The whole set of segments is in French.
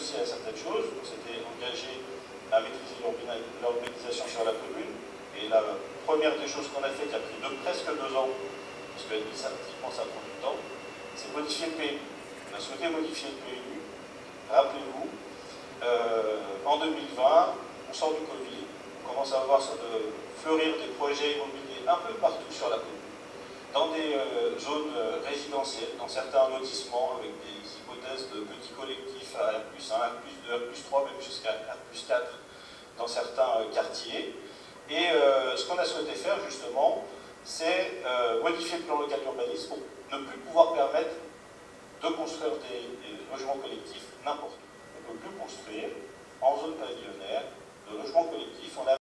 aussi à certaines choses. On s'était engagé à maîtriser l'urbanisation sur la commune. Et la première des choses qu'on a fait, qui a pris presque 2 ans, parce qu'administrativement ça prend du temps, c'est modifier le PLU. On a souhaité modifier le PLU. Rappelez-vous, en 2020, on sort du Covid, on commence à voir fleurir des projets immobiliers un peu partout sur la commune, dans des zones résidentielles, dans certains lotissements, avec des hypothèses de petits collectifs à R+1, R+2, R+3, même jusqu'à R+4 dans certains quartiers. Et ce qu'on a souhaité faire justement, c'est modifier le plan local d'urbanisme pour ne plus pouvoir permettre de construire des logements collectifs n'importe où. On ne peut plus construire en zone pavillonnaire de logements collectifs. On a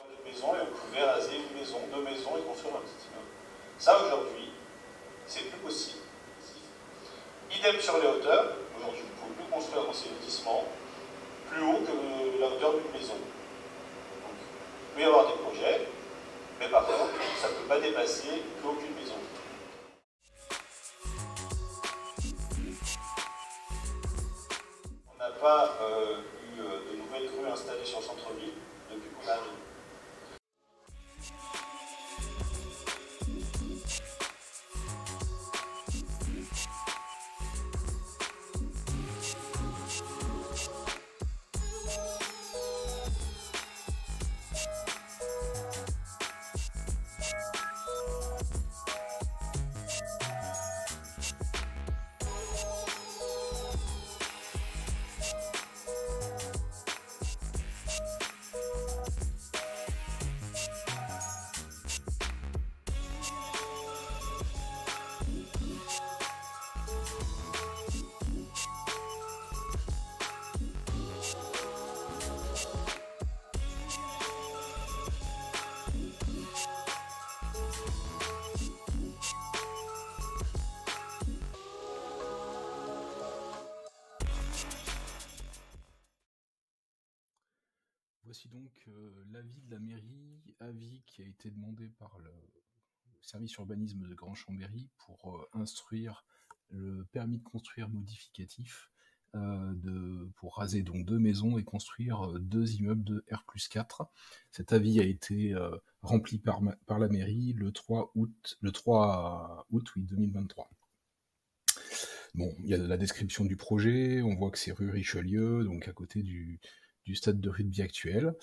une maison et on pouvait raser une maison, 2 maisons et construire un petit immeuble. Ça aujourd'hui, c'est plus possible. Idem sur les hauteurs. Aujourd'hui, vous ne pouvez plus construire dans ces lotissements plus haut que la hauteur d'une maison. Donc, il peut y avoir des projets, mais par contre, ça ne peut pas dépasser plus haut qu'une maison. On n'a pas eu de nouvelles rues installées sur le centre-ville depuis qu'on arrive. Voici donc l'avis de la mairie, avis qui a été demandé par le service urbanisme de Grand Chambéry pour instruire le permis de construire modificatif pour raser donc 2 maisons et construire 2 immeubles de R+4. Cet avis a été rempli par la mairie le 3 août, 2023. Bon, il y a la description du projet, on voit que c'est rue Richelieu, donc à côté du stade de rugby actuel.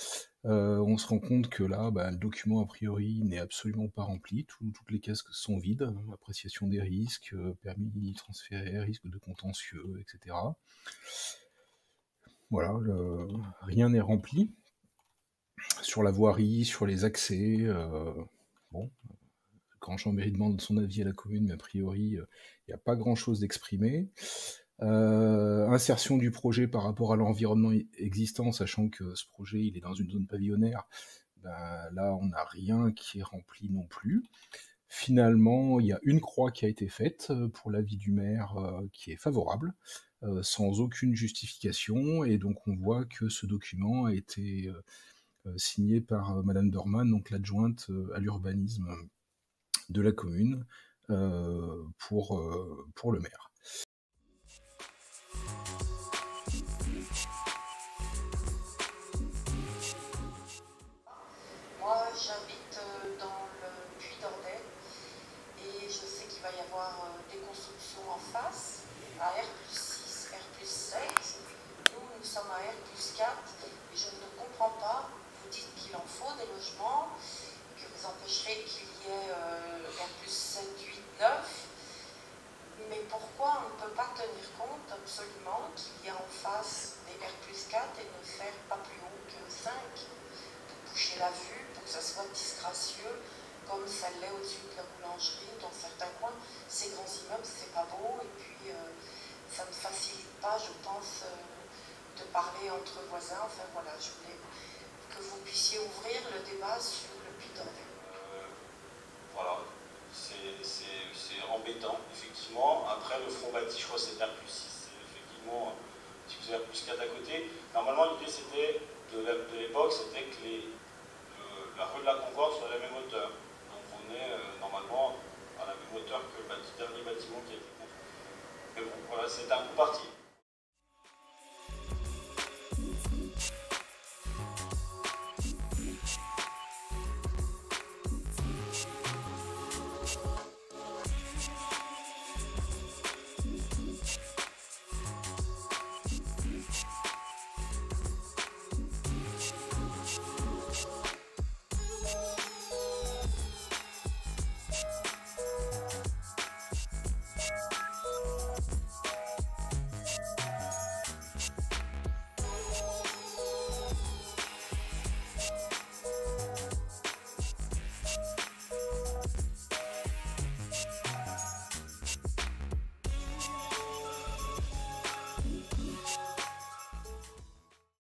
On se rend compte que là, le document a priori n'est absolument pas rempli, toutes les cases sont vides, appréciation des risques, permis transféré, risque de contentieux, etc. Voilà, rien n'est rempli. Sur la voirie, sur les accès, bon, Grand Chambéry demande son avis à la commune, mais a priori, il n'y a pas grand-chose d'exprimé. Insertion du projet par rapport à l'environnement existant, sachant que ce projet il est dans une zone pavillonnaire, là on n'a rien qui est rempli non plus. Finalement, il y a une croix qui a été faite pour l'avis du maire qui est favorable, sans aucune justification, et donc on voit que ce document a été signé par Madame Dorman, donc l'adjointe à l'urbanisme de la commune, pour le maire. Moi, j'habite dans le Puy-d'Ordet et je sais qu'il va y avoir des constructions en face, à R+6, R+7. Nous sommes à R+4 et je ne comprends pas. Vous dites qu'il en faut des logements, que vous empêcherez qu'il y ait R+7, 8, 9. Mais pourquoi on ne peut pas tenir compte absolument qu'il y a en face des R+4 et ne faire pas plus haut que 5 pour boucher la vue, pour que ça soit disgracieux, comme ça l'est au-dessus de la boulangerie, dans certains coins. Ces grands immeubles, c'est pas beau, et puis ça ne facilite pas, je pense, de parler entre voisins. Enfin voilà, je voulais que vous puissiez ouvrir le débat sur le Puy-d'Ordet. Voilà, c'est embêtant, effectivement. Après, le front bâti, je crois que c'est R+6, effectivement, si vous avez R+4 à côté. Normalement, l'idée, c'était, de l'époque, c'était que la rue de la Concorde soit à la même hauteur. Donc on est normalement à la même hauteur que le dernier bâtiment qui a été construit. Mais bon, voilà, c'était un coup parti.